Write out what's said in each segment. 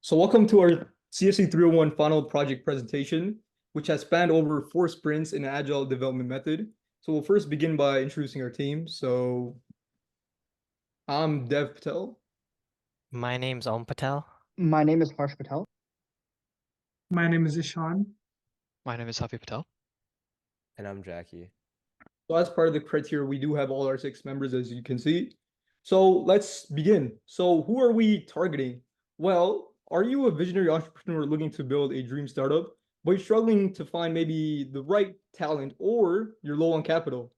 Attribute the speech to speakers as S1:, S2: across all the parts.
S1: So welcome to our CSC301 final project presentation, which has spanned over 4 sprints in an Agile development method. So we'll first begin by introducing our team. So I'm Dev Patel.
S2: My name's Om Patel.
S3: My name is Harsh Patel.
S4: My name is Ishan.
S5: My name is Happy Patel.
S6: And I'm Jackie.
S1: So as part of the criteria, we do have all our 6 members, as you can see. So let's begin. So who are we targeting? Well, are you a visionary entrepreneur looking to build a dream startup, but you're struggling to find maybe the right talent, or you're low on capital?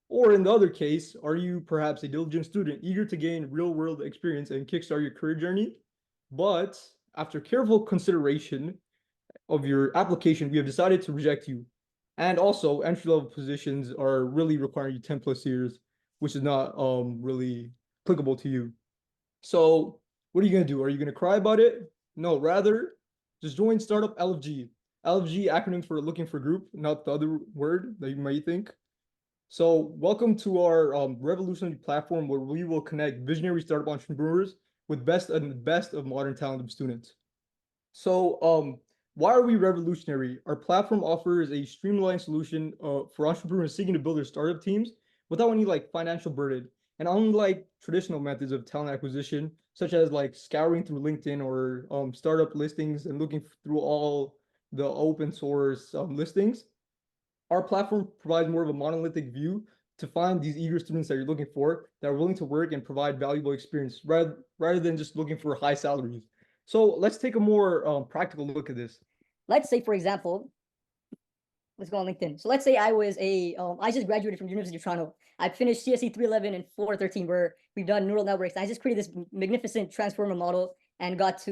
S1: Or in the other case, are you perhaps a diligent student eager to gain real-world experience and kickstart your career journey? But after careful consideration of your application, we have decided to reject you. And also, entry-level positions are really requiring you 10+ years, which is not really applicable to you. So what are you going to do? Are you going to cry about it? No, rather, just join StartUpLFG. LFG acronym for looking for group, not the other word that you might think. So welcome to our revolutionary platform where we will connect visionary startup entrepreneurs with best of modern talented students. So why are we revolutionary? Our platform offers a streamlined solution for entrepreneurs seeking to build their startup teams without any financial burden. And unlike traditional methods of talent acquisition, such as scouring through LinkedIn or startup listings and looking through all the open source listings, our platform provides more of a monolithic view to find these eager students that you're looking for that are willing to work and provide valuable experience rather than just looking for high salaries. So let's take a more practical look at this.
S7: Let's say, for example, let's go on LinkedIn. So let's say I was I just graduated from University of Toronto. I finished CSC301 and 413, where we've done neural networks. I just created this magnificent transformer model and got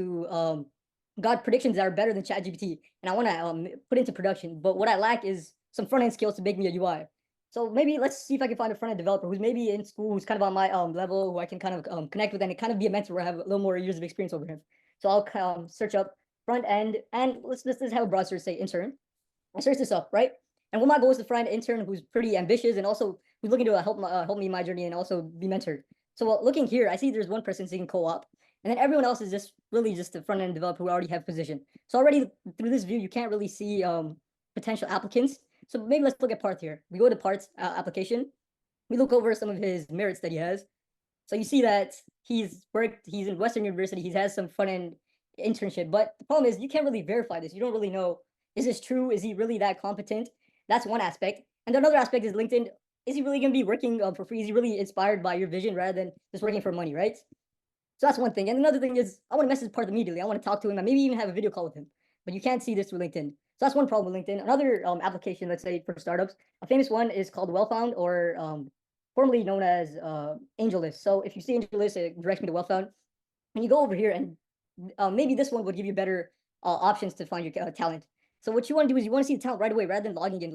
S7: predictions that are better than ChatGPT. And I want to put into production. But what I lack is some front-end skills to make me a UI. So maybe let's see if I can find a front-end developer who's maybe in school, who's kind of on my level, who I can kind of connect with and kind of be a mentor where I have a little more years of experience over him. So I'll search up front-end, and let's have a broad search, say intern. I search this up, right? And what my goal is to find an intern who's pretty ambitious and also who's looking to help me in my journey and also be mentored. So looking here, I see there's one person seeking co-op, and then everyone else is just really just a front-end developer who already have position. So already through this view, you can't really see potential applicants. So maybe let's look at Parth here. We go to Parth's application. We look over some of his merits that he has. So you see that he's in Western University. He has some front-end internship, but the problem is you can't really verify this. You don't really know, is this true? Is he really that competent? That's one aspect. And another aspect is LinkedIn. Is he really going to be working for free? Is he really inspired by your vision rather than just working for money, right? So that's one thing. And another thing is I want to message Parth immediately. I want to talk to him and maybe even have a video call with him. But you can't see this through LinkedIn. So that's one problem with LinkedIn. Another application, let's say for startups, a famous one is called Wellfound, or formerly known as AngelList. So if you see AngelList, it directs me to Wellfound. And you go over here, and maybe this one would give you better options to find your talent. So what you want to do is you want to see the talent right away rather than logging in.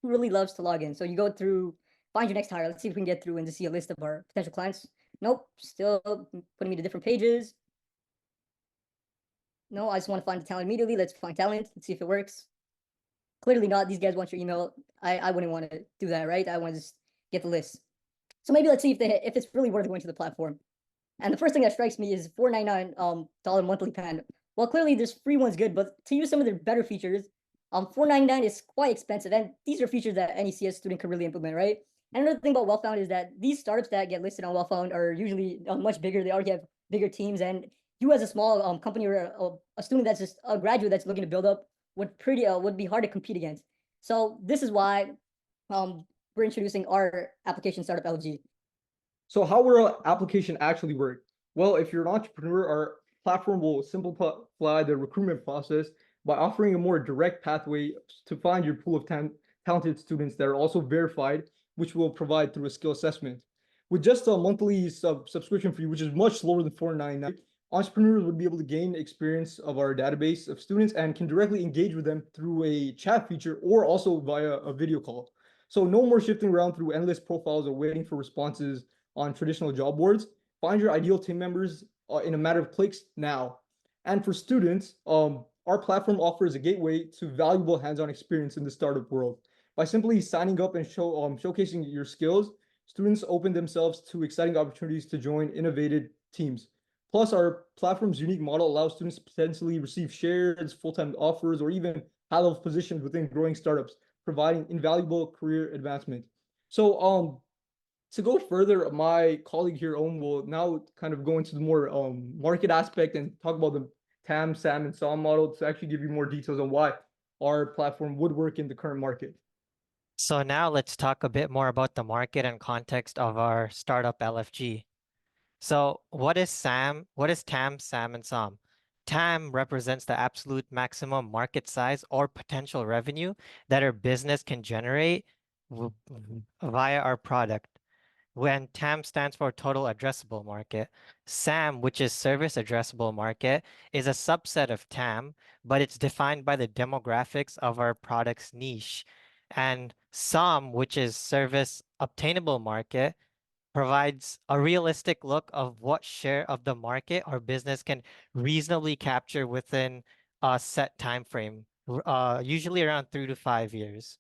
S7: Who really loves to log in? So you go through, find your next hire. Let's see if we can get through and just see a list of our potential clients. Nope, still putting me to different pages. No, I just want to find the talent immediately. Let's find talent. Let's see if it works. Clearly not. These guys want your email. I wouldn't want to do that, right? I want to just get the list. So maybe let's see if it's really worth going to the platform. And the first thing that strikes me is $499 monthly plan. Well, clearly there's free ones good, but to use some of their better features, $499 is quite expensive. And these are features that any CS student could really implement, right? And another thing about Wellfound is that these startups that get listed on Wellfound are usually much bigger. They already have bigger teams, and you as a small company or a student that's just a graduate that's looking to build up would be hard to compete against. So this is why we're introducing our application, StartUpLFG.
S1: So how will our application actually work? Well, if you're an entrepreneur, our platform will simplify the recruitment process by offering a more direct pathway to find your pool of talented students that are also verified, which we'll provide through a skill assessment. With just a monthly subscription fee, which is much lower than $499, entrepreneurs would be able to gain experience of our database of students and can directly engage with them through a chat feature or also via a video call. So no more shifting around through endless profiles or waiting for responses on traditional job boards. Find your ideal team members in a matter of clicks now. And for students, our platform offers a gateway to valuable hands-on experience in the startup world. By simply signing up and showcasing your skills, students open themselves to exciting opportunities to join innovative teams. Plus, our platform's unique model allows students to potentially receive shares, full-time offers, or even high-level positions within growing startups, providing invaluable career advancement. So, to go further, my colleague here, Owen, will now kind of go into the more market aspect and talk about the TAM, SAM, and SOM model to actually give you more details on why our platform would work in the current market.
S2: So now let's talk a bit more about the market and context of our startup LFG. So what is SAM? What is TAM, SAM, and SOM? TAM represents the absolute maximum market size or potential revenue that our business can generate via our product. When TAM stands for total addressable market, SAM, which is service addressable market, is a subset of TAM, but it's defined by the demographics of our product's niche. And SOM, which is service obtainable market, provides a realistic look of what share of the market our business can reasonably capture within a set time frame, usually around 3 to 5 years.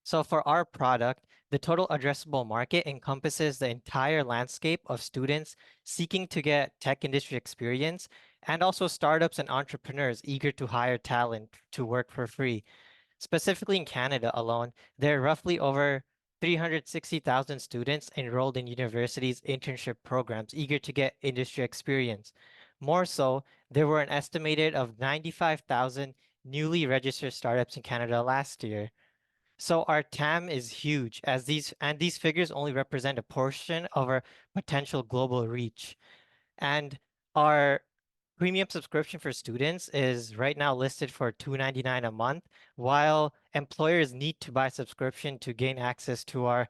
S2: So for our product, the total addressable market encompasses the entire landscape of students seeking to get tech industry experience and also startups and entrepreneurs eager to hire talent to work for free. Specifically in Canada alone, there are roughly over 360,000 students enrolled in universities' internship programs eager to get industry experience. More so, there were an estimated of 95,000 newly registered startups in Canada last year. So our TAM is huge as these figures only represent a portion of our potential global reach. And our premium subscription for students is right now listed for $299 a month, while employers need to buy subscription to gain access to our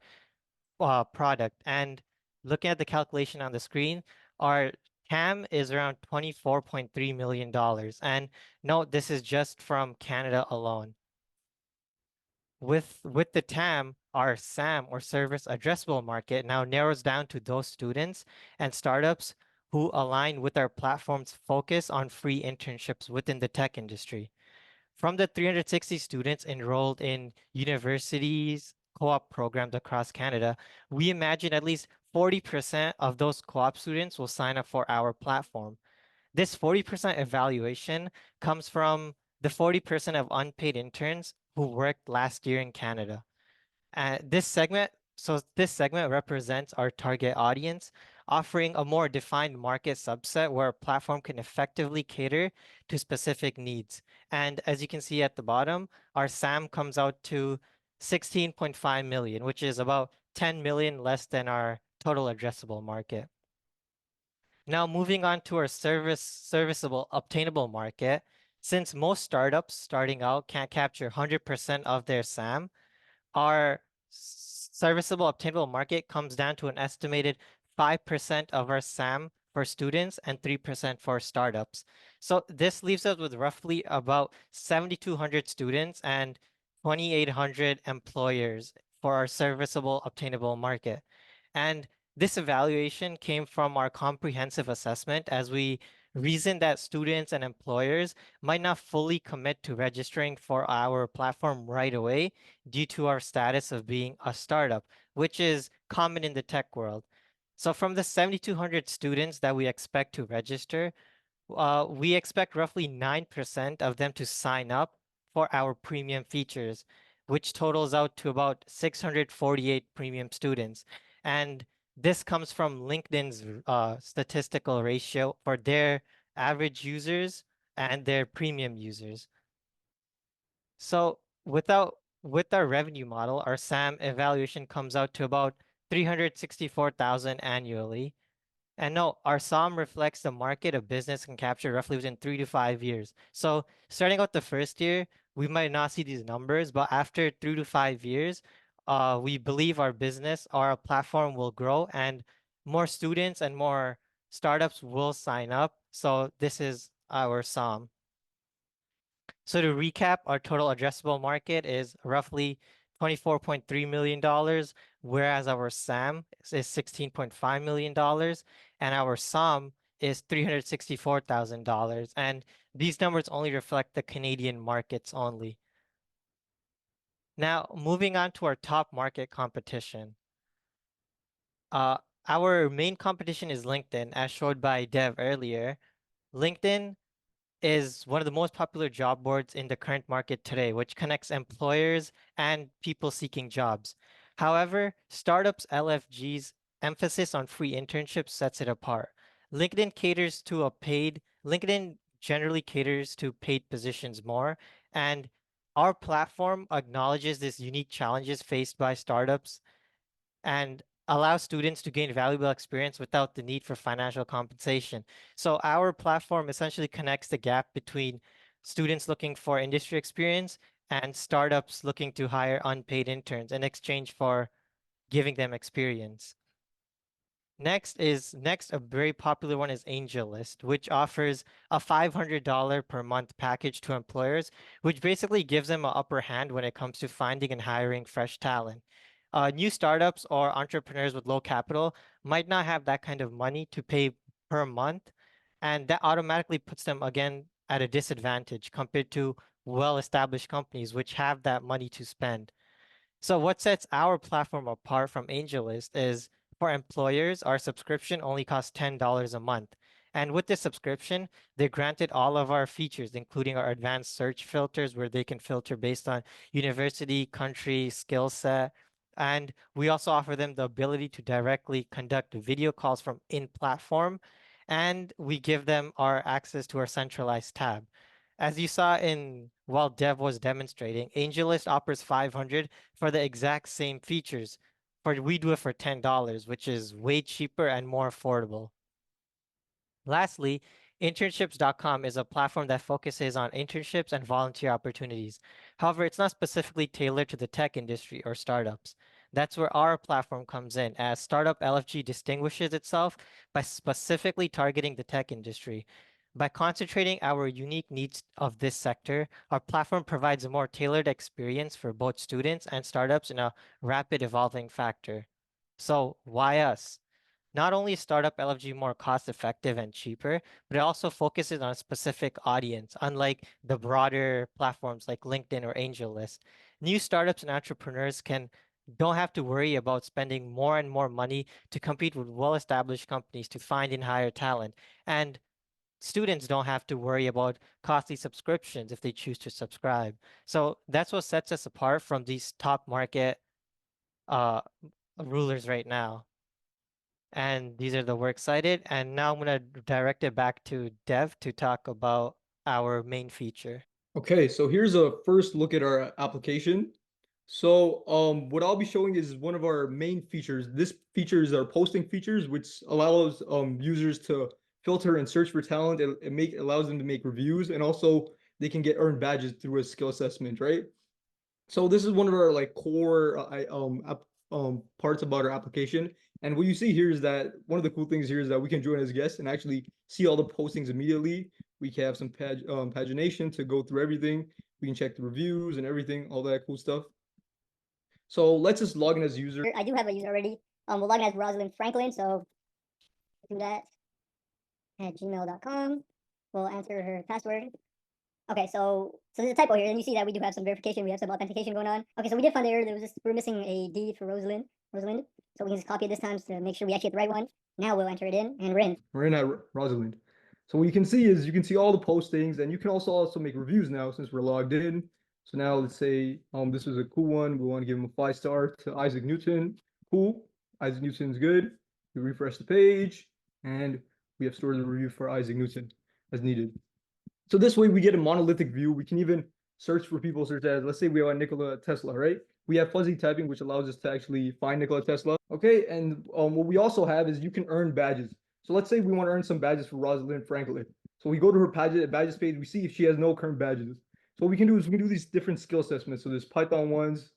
S2: product. And looking at the calculation on the screen, our TAM is around $24.3 million. And note, this is just from Canada alone. With the TAM, our SAM or service addressable market now narrows down to those students and startups who align with our platform's focus on free internships within the tech industry. From the 360 students enrolled in universities co-op programs across Canada, we imagine at least 40% of those co-op students will sign up for our platform. This 40% evaluation comes from the 40% of unpaid interns who worked last year in Canada. This segment represents our target audience, offering a more defined market subset where a platform can effectively cater to specific needs. And as you can see at the bottom, our SAM comes out to 16.5 million, which is about 10 million less than our total addressable market. Now moving on to our serviceable obtainable market, since most startups starting out can't capture 100% of their SAM, our serviceable obtainable market comes down to an estimated 5% of our SAM for students and 3% for startups. So this leaves us with roughly about 7,200 students and 2,800 employers for our serviceable obtainable market. And this evaluation came from our comprehensive assessment as we reasoned that students and employers might not fully commit to registering for our platform right away due to our status of being a startup, which is common in the tech world. So from the 7,200 students that we expect to register, we expect roughly 9% of them to sign up for our premium features, which totals out to about 648 premium students. And this comes from LinkedIn's statistical ratio for their average users and their premium users. So with our revenue model, our SAM evaluation comes out to about 364,000 annually. And no, our SOM reflects the market a business can capture roughly within 3 to 5 years. So starting out the first year, we might not see these numbers, but after 3 to 5 years, we believe our business, our platform will grow and more students and more startups will sign up. So this is our SOM. So to recap, our total addressable market is roughly $24.3 million, whereas our SAM is $16.5 million, and our SOM is $364,000. And these numbers only reflect the Canadian markets only. Now, moving on to our top market competition. our main competition is LinkedIn, as showed by Dev earlier. LinkedIn is one of the most popular job boards in the current market today, which connects employers and people seeking jobs. However, StartUpLFG's emphasis on free internships sets it apart. LinkedIn generally caters to paid positions more, and our platform acknowledges these unique challenges faced by startups and allow students to gain valuable experience without the need for financial compensation. So our platform essentially connects the gap between students looking for industry experience and startups looking to hire unpaid interns in exchange for giving them experience. Next, a very popular one is AngelList, which offers a $500 per month package to employers, which basically gives them an upper hand when it comes to finding and hiring fresh talent. New startups or entrepreneurs with low capital might not have that kind of money to pay per month, and that automatically puts them again at a disadvantage compared to well-established companies which have that money to spend. So what sets our platform apart from AngelList is for employers, our subscription only costs $10 a month. And with this subscription, they're granted all of our features, including our advanced search filters, where they can filter based on university, country, skill set. And we also offer them the ability to directly conduct video calls from in-platform. And we give them our access to our centralized tab. As you saw while Dev was demonstrating, AngelList offers 500 for the exact same features. We do it for $10, which is way cheaper and more affordable. Lastly, internships.com is a platform that focuses on internships and volunteer opportunities. However, it's not specifically tailored to the tech industry or startups. That's where our platform comes in, as StartUpLFG distinguishes itself by specifically targeting the tech industry. By concentrating our unique needs of this sector, our platform provides a more tailored experience for both students and startups in a rapid evolving factor. So why us? Not only is StartUpLFG more cost-effective and cheaper, but it also focuses on a specific audience, unlike the broader platforms like LinkedIn or AngelList. New startups and entrepreneurs don't have to worry about spending more and more money to compete with well-established companies to find and hire talent. And students don't have to worry about costly subscriptions if they choose to subscribe. So that's what sets us apart from these top market rulers right now. And these are the works cited. And now I'm going to direct it back to Dev to talk about our main feature.
S1: Okay, so here's a first look at our application. So what I'll be showing is one of our main features. This feature is our posting features, which allows users to filter and search for talent. It allows them to make reviews, and also they can get earned badges through a skill assessment, right? So this is one of our like core parts about our application. And what you see here is that one of the cool things here is that we can join as guests and actually see all the postings immediately. We can have some pagination to go through everything. We can check the reviews and everything, all that cool stuff. So let's just log in as user.
S7: I do have a user already. We'll log in as Rosalind Franklin. So do that at gmail.com. We'll enter her password. Okay, so there's a typo here, and you see that we do have some verification, we have some authentication going on. Okay, so we did find the error. We're missing a D for Rosalind. So we can just copy it this time to make sure we actually get the right one. Now we'll enter it in, and we're in.
S1: We're in at Rosalind. So what you can see is you can see all the postings, and you can also make reviews now since we're logged in. So now let's say this was a cool one. We want to give him a 5-star to Isaac Newton. Cool. Isaac Newton's good. We refresh the page, and we have stored the review for Isaac Newton as needed. So this way we get a monolithic view. We can even search for people such as, let's say we have Nikola Tesla, right? We have fuzzy typing, which allows us to actually find Nikola Tesla. Okay, and what we also have is you can earn badges. So let's say we want to earn some badges for Rosalind Franklin. So we go to her badges page, we see if she has no current badges. So what we can do is we can do these different skill assessments. So there's Python ones.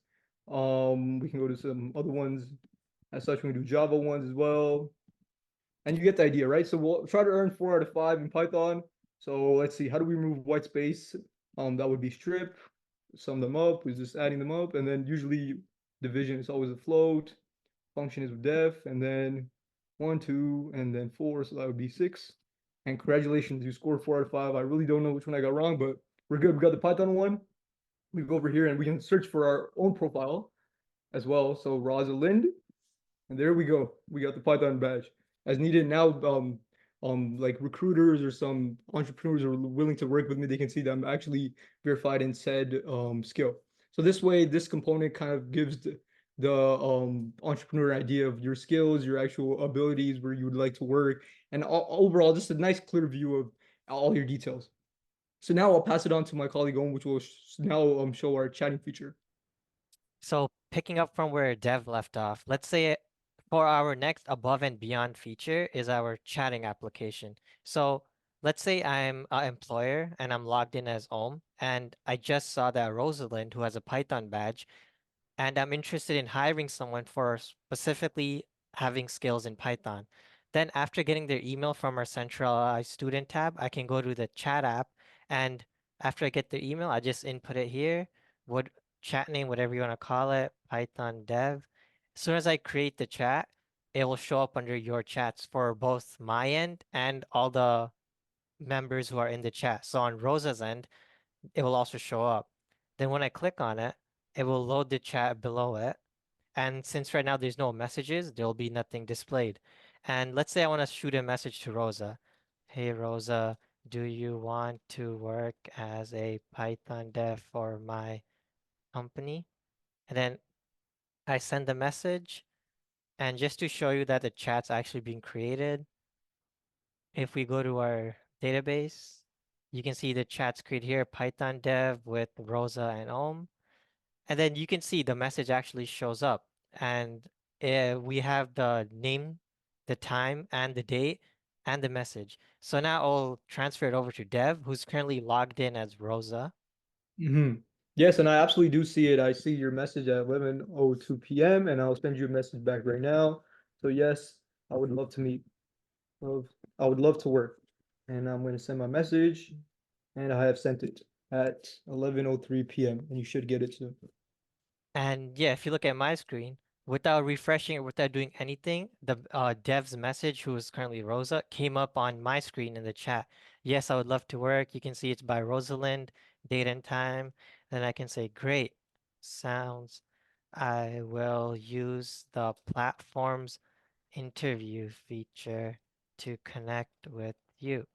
S1: We can go to some other ones. As such, we can do Java ones as well. And you get the idea, right? So we'll try to earn 4 out of 5 in Python. So let's see, how do we remove white space? That would be strip, sum them up, we're just adding them up, and then usually division is always a float, function is with def, and then 1, 2, and then 4, so that would be 6. And congratulations, you scored 4 out of 5. I really don't know which one I got wrong, but we're good. We got the Python one. We go over here and we can search for our own profile as well. So Rosalind, And there we go. We got the Python badge as needed. Now, like recruiters or some entrepreneurs are willing to work with me, they can see that I'm actually verified in said skill. So this way, this component kind of gives the entrepreneur idea of your skills, your actual abilities, where you would like to work, and overall, just a nice clear view of all your details. So now I'll pass it on to my colleague Owen, which will now show our chatting feature.
S2: So picking up from where Dev left off, let's say for our next above and beyond feature is our chatting application. So let's say I'm an employer and I'm logged in as Om, and I just saw that Rosalind, who has a Python badge, and I'm interested in hiring someone for specifically having skills in Python. Then after getting their email from our centralized student tab, I can go to the chat app, and after I get their email, I just input it here, what chat name, whatever you want to call it, Python dev. As soon as I create the chat, it will show up under your chats for both my end and all the members who are in the chat. So on Rosa's end, it will also show up. Then when I click on it, it will load the chat below it. And since right now there's no messages, there'll be nothing displayed. And let's say I want to shoot a message to Rosa. Hey, Rosa, do you want to work as a Python dev for my company? And then I send the message. And just to show you that the chat's actually being created, if we go to our database, you can see the chat's created here, Python dev with Rosa and Om. And then you can see the message actually shows up. And we have the name, the time, and the date, and the message. So now I'll transfer it over to Dev, who's currently logged in as Rosa.
S1: Yes, and I absolutely do see it. I see your message at 11:02 p.m. and I'll send you a message back right now. So yes, I would love to meet. I would love to work. And I'm going to send my message, and I have sent it at 11:03 p.m. and you should get it soon.
S2: And yeah, if you look at my screen, without refreshing it, without doing anything, the Dev's message, who is currently Rosa, came up on my screen in the chat. Yes, I would love to work. You can see it's by Rosalind, date and time. Then I can say, great, sounds. I will use the platform's interview feature to connect with you.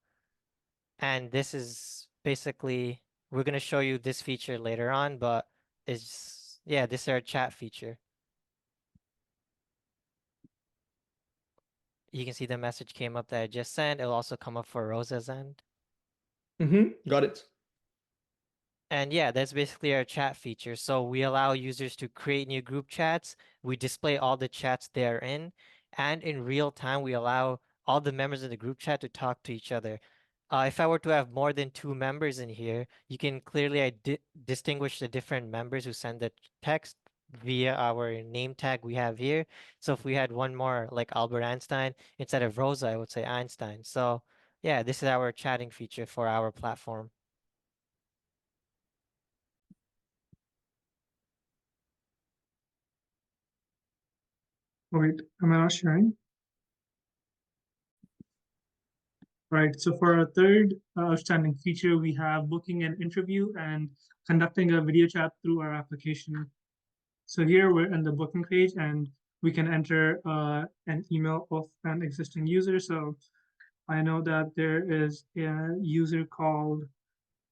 S2: And this is basically, we're going to show you this feature later on, but it's, yeah, this is our chat feature. You can see the message came up that I just sent. It'll also come up for Rosa's end.
S1: Got it.
S2: And yeah, that's basically our chat feature. So we allow users to create new group chats. We display all the chats they're in. And in real time, we allow all the members of the group chat to talk to each other. If I were to have more than 2 members in here, you can clearly distinguish the different members who send the text via our name tag we have here. So if we had one more, like Albert Einstein, instead of Rosa, I would say Einstein. So yeah, this is our chatting feature for our platform.
S4: Wait, am I not sharing? Right, so for our third outstanding feature, we have booking an interview and conducting a video chat through our application. So here we're in the booking page and we can enter an email of an existing user. So I know that there is a user called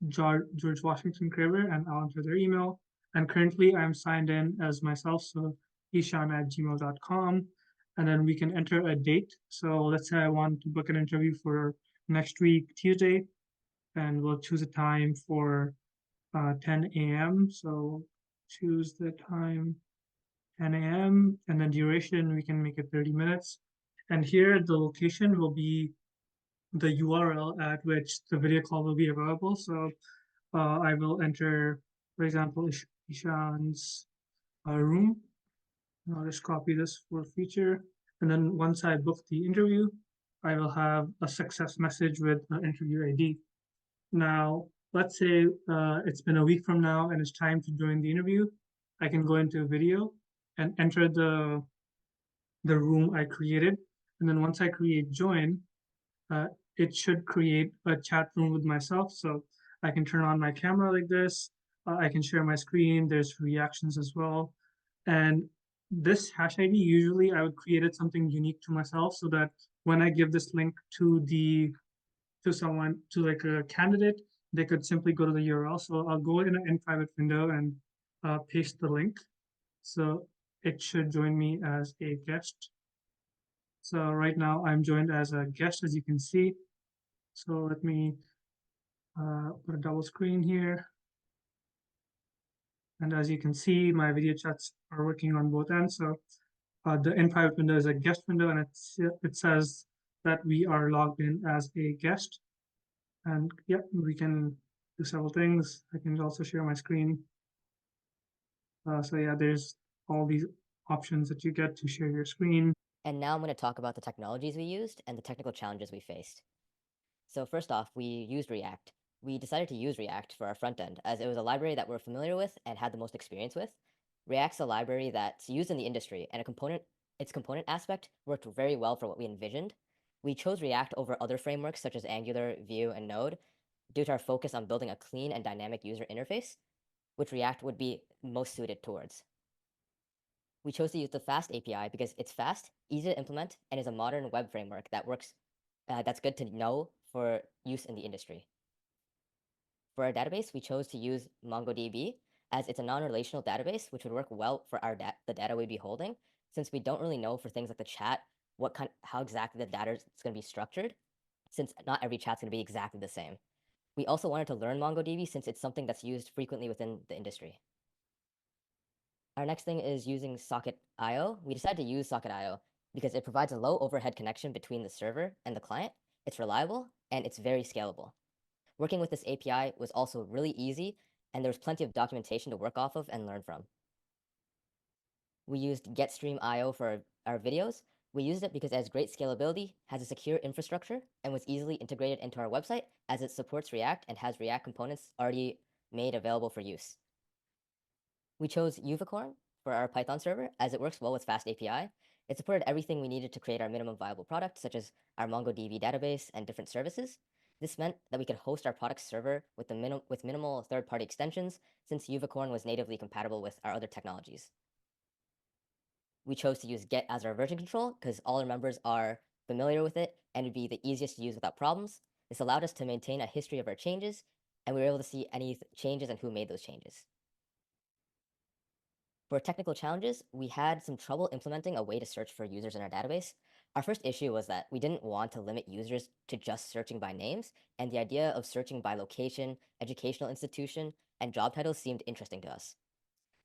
S4: George Washington Craver, and I'll enter their email. And currently I'm signed in as myself, so ishan@gmail.com. And then we can enter a date. So let's say I want to book an interview for next week, Tuesday, and we'll choose a time for 10 a.m. So choose the time 10 a.m. and then duration, we can make it 30 minutes. And here the location will be the URL at which the video call will be available. So I will enter, for example, Ishan's room. I'll just copy this for feature. And then once I book the interview, I will have a success message with an interview ID. Now, let's say it's been a week from now and it's time to join the interview. I can go into video and enter the room I created. And then once I create join, it should create a chat room with myself. So I can turn on my camera like this. I can share my screen. There's reactions as well. And this hash ID, usually I would create it something unique to myself so that when I give this link to someone, to like a candidate, they could simply go to the URL. So I'll go in private window and paste the link. So it should join me as a guest. So right now I'm joined as a guest, as you can see. So let me put a double screen here. And as you can see, my video chats are working on both ends. So the in private window is a guest window, and it says that we are logged in as a guest. And yeah, we can do several things. I can also share my screen. So yeah, there's all these options that you get to share your screen.
S3: And now I'm going to talk about the technologies we used and the technical challenges we faced. So first off, we used React. We decided to use React for our front end as it was a library that we're familiar with and had the most experience with. React's a library that's used in the industry, and its component aspect worked very well for what we envisioned. We chose React over other frameworks such as Angular, Vue, and Node due to our focus on building a clean and dynamic user interface, which React would be most suited towards. We chose to use the Fast API because it's fast, easy to implement, and is a modern web framework that works that's good to know for use in the industry. For our database, we chose to use MongoDB as it's a non-relational database, which would work well for the data we'd be holding, since we don't really know for things like the chat how exactly the data is going to be structured, since not every chat's going to be exactly the same. We also wanted to learn MongoDB since it's something that's used frequently within the industry. Our next thing is using Socket.io. We decided to use Socket.io because it provides a low overhead connection between the server and the client. It's reliable and it's very scalable. Working with this API was also really easy, and there's plenty of documentation to work off of and learn from. We used GetStream.io for our videos. We used it because it has great scalability, has a secure infrastructure, and was easily integrated into our website as it supports React and has React components already made available for use. We chose Uvicorn for our Python server as it works well with Fast API. It supported everything we needed to create our minimum viable product, such as our MongoDB database and different services. This meant that we could host our product server with minimal third-party extensions, since Uvicorn was natively compatible with our other technologies. We chose to use Git as our version control because all our members are familiar with it and it'd be the easiest to use without problems. This allowed us to maintain a history of our changes, and we were able to see any changes and who made those changes. For technical challenges, we had some trouble implementing a way to search for users in our database. Our first issue was that we didn't want to limit users to just searching by names, and the idea of searching by location, educational institution, and job titles seemed interesting to us.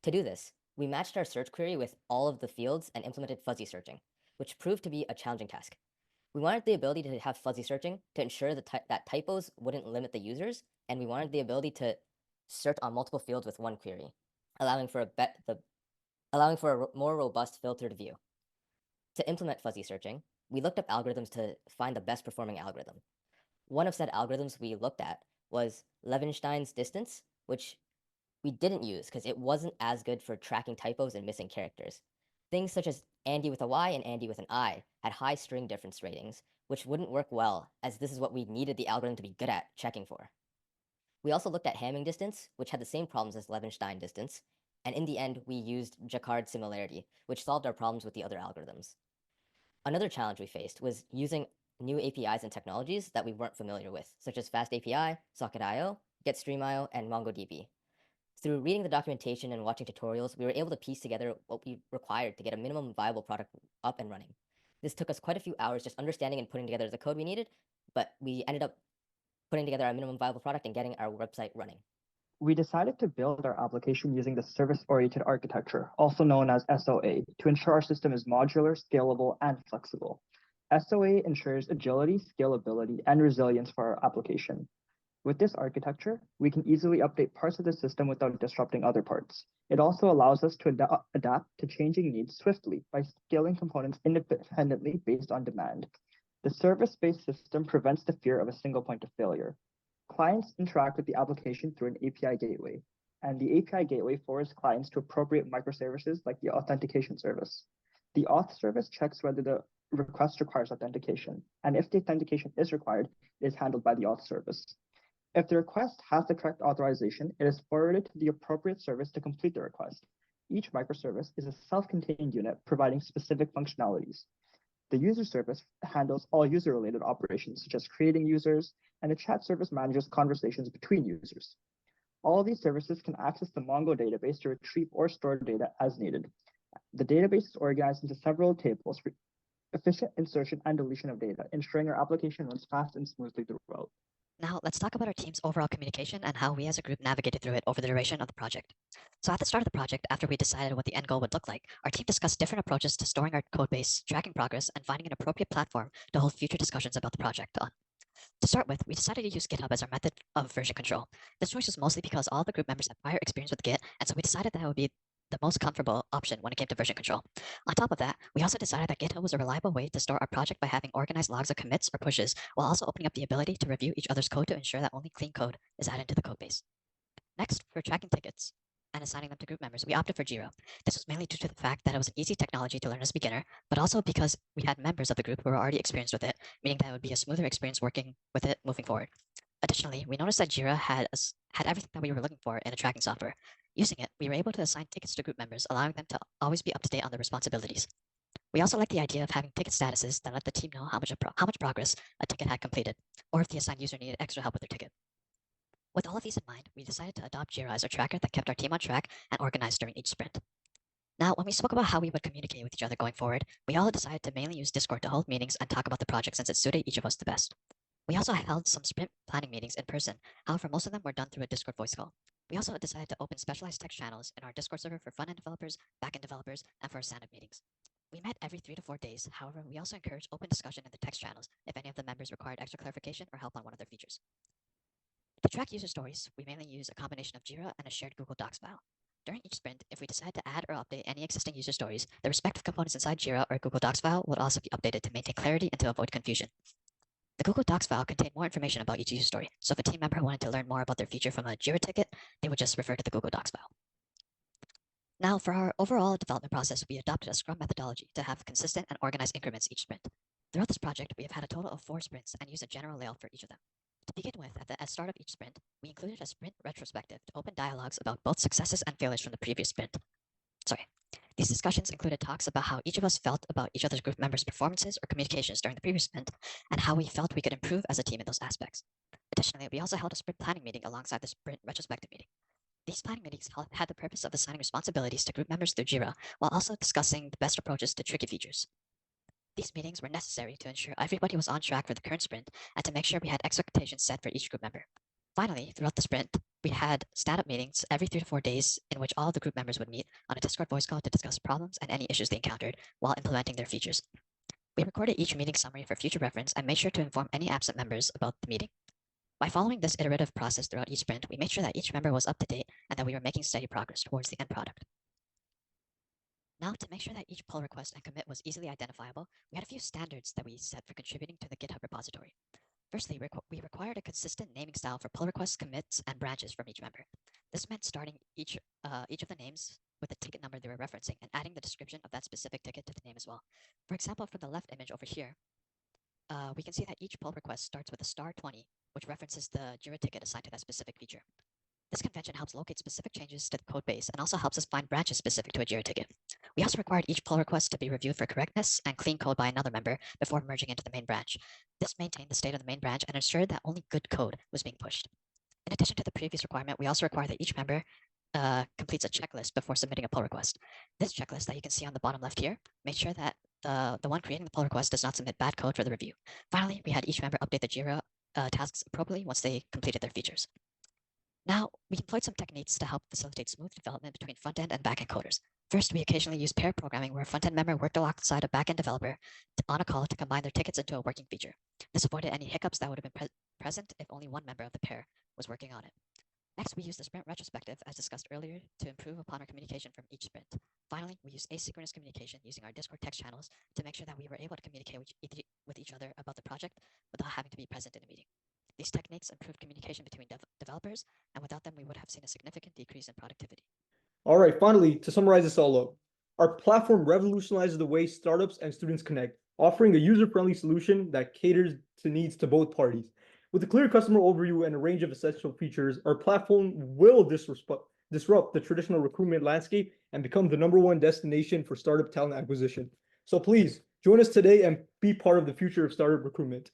S3: To do this, we matched our search query with all of the fields and implemented fuzzy searching, which proved to be a challenging task. We wanted the ability to have fuzzy searching to ensure that typos wouldn't limit the users, and we wanted the ability to search on multiple fields with one query, allowing for a more robust filtered view. To implement fuzzy searching, we looked up algorithms to find the best performing algorithm. One of said algorithms we looked at was Levenshtein's distance, which we didn't use because it wasn't as good for tracking typos and missing characters. Things such as Andy with a Y and Andy with an I had high string difference ratings, which wouldn't work well, as this is what we needed the algorithm to be good at checking for. We also looked at Hamming distance, which had the same problems as Levenshtein distance, and in the end, we used Jacquard similarity, which solved our problems with the other algorithms. Another challenge we faced was using new APIs and technologies that we weren't familiar with, such as Fast API, Socket.io, GetStream.io, and MongoDB. Through reading the documentation and watching tutorials, we were able to piece together what we required to get a minimum viable product up and running. This took us quite a few hours just understanding and putting together the code we needed, but we ended up putting together our minimum viable product and getting our website running.
S8: We decided to build our application using the service-oriented architecture, also known as SOA, to ensure our system is modular, scalable, and flexible. SOA ensures agility, scalability, and resilience for our application. With this architecture, we can easily update parts of the system without disrupting other parts. It also allows us to adapt to changing needs swiftly by scaling components independently based on demand. The service-based system prevents the fear of a single point of failure. Clients interact with the application through an API gateway, and the API gateway forwards clients to appropriate microservices like the authentication service. The auth service checks whether the request requires authentication, and if the authentication is required, it is handled by the auth service. If the request has the correct authorization, it is forwarded to the appropriate service to complete the request. Each microservice is a self-contained unit providing specific functionalities. The user service handles all user-related operations, such as creating users, and the chat service manages conversations between users. All of these services can access the Mongo database to retrieve or store data as needed. The database is organized into several tables for efficient insertion and deletion of data, ensuring our application runs fast and smoothly throughout.
S9: Now, let's talk about our team's overall communication and how we as a group navigated through it over the duration of the project. So at the start of the project, after we decided what the end goal would look like, our team discussed different approaches to storing our code base, tracking progress, and finding an appropriate platform to hold future discussions about the project on. To start with, we decided to use GitHub as our method of version control. This choice was mostly because all the group members had prior experience with Git, and so we decided that it would be the most comfortable option when it came to version control. On top of that, we also decided that GitHub was a reliable way to store our project by having organized logs of commits or pushes, while also opening up the ability to review each other's code to ensure that only clean code is added to the code base. Next, for tracking tickets and assigning them to group members, we opted for Jira. This was mainly due to the fact that it was an easy technology to learn as a beginner, but also because we had members of the group who were already experienced with it, meaning that it would be a smoother experience working with it moving forward. Additionally, we noticed that Jira had everything that we were looking for in a tracking software. Using it, we were able to assign tickets to group members, allowing them to always be up to date on their responsibilities. We also like the idea of having ticket statuses that let the team know how much progress a ticket had completed, or if the assigned user needed extra help with their ticket. With all of these in mind, we decided to adopt Jira as our tracker that kept our team on track and organized during each sprint. Now, when we spoke about how we would communicate with each other going forward, we all decided to mainly use Discord to hold meetings and talk about the project since it suited each of us the best. We also held some sprint planning meetings in person. However, most of them were done through a Discord voice call. We also decided to open specialized text channels in our Discord server for front-end developers, back-end developers, and for our stand-up meetings. We met every 3 to 4 days. However, we also encouraged open discussion in the text channels if any of the members required extra clarification or help on one of their features. To track user stories, we mainly use a combination of Jira and a shared Google Docs file. During each sprint, if we decide to add or update any existing user stories, the respective components inside Jira or Google Docs file will also be updated to maintain clarity and to avoid confusion. The Google Docs file contained more information about each user story, so if a team member wanted to learn more about their feature from a Jira ticket, they would just refer to the Google Docs file. Now, for our overall development process, we adopted a Scrum methodology to have consistent and organized increments each sprint. Throughout this project, we have had a total of 4 sprints and used a general layout for each of them. To begin with, at the start of each sprint, we included a sprint retrospective to open dialogues about both successes and failures from the previous sprint. These discussions included talks about how each of us felt about each other's group members' performances or communications during the previous sprint, and how we felt we could improve as a team in those aspects. Additionally, we also held a sprint planning meeting alongside the sprint retrospective meeting. These planning meetings had the purpose of assigning responsibilities to group members through Jira, while also discussing the best approaches to tricky features. These meetings were necessary to ensure everybody was on track for the current sprint and to make sure we had expectations set for each group member. Finally, throughout the sprint, we had stand-up meetings every 3 to 4 days in which all of the group members would meet on a Discord voice call to discuss problems and any issues they encountered while implementing their features. We recorded each meeting summary for future reference and made sure to inform any absent members about the meeting. By following this iterative process throughout each sprint, we made sure that each member was up to date and that we were making steady progress towards the end product. Now, to make sure that each pull request and commit was easily identifiable, we had a few standards that we set for contributing to the GitHub repository. Firstly, we required a consistent naming style for pull requests, commits, and branches from each member. This meant starting each of the names with the ticket number they were referencing and adding the description of that specific ticket to the name as well. For example, from the left image over here, we can see that each pull request starts with a *20, which references the Jira ticket assigned to that specific feature. This convention helps locate specific changes to the code base and also helps us find branches specific to a Jira ticket. We also required each pull request to be reviewed for correctness and clean code by another member before merging into the main branch. This maintained the state of the main branch and ensured that only good code was being pushed. In addition to the previous requirement, we also require that each member completes a checklist before submitting a pull request. This checklist that you can see on the bottom left here made sure that the one creating the pull request does not submit bad code for the review. Finally, we had each member update the Jira tasks appropriately once they completed their features. Now, we employed some techniques to help facilitate smooth development between front-end and back-end coders. First, we occasionally used pair programming where a front-end member worked alongside a back-end developer on a call to combine their tickets into a working feature. This avoided any hiccups that would have been present if only one member of the pair was working on it. Next, we used the sprint retrospective, as discussed earlier, to improve upon our communication from each sprint. Finally, we used asynchronous communication using our Discord text channels to make sure that we were able to communicate with each other about the project without having to be present in a meeting. These techniques improved communication between developers, and without them, we would have seen a significant decrease in productivity.
S1: All right, finally, to summarize this all up, our platform revolutionizes the way startups and students connect, offering a user-friendly solution that caters to needs to both parties. With a clear customer overview and a range of essential features, our platform will disrupt the traditional recruitment landscape and become the #1 destination for startup talent acquisition. So please join us today and be part of the future of startup recruitment.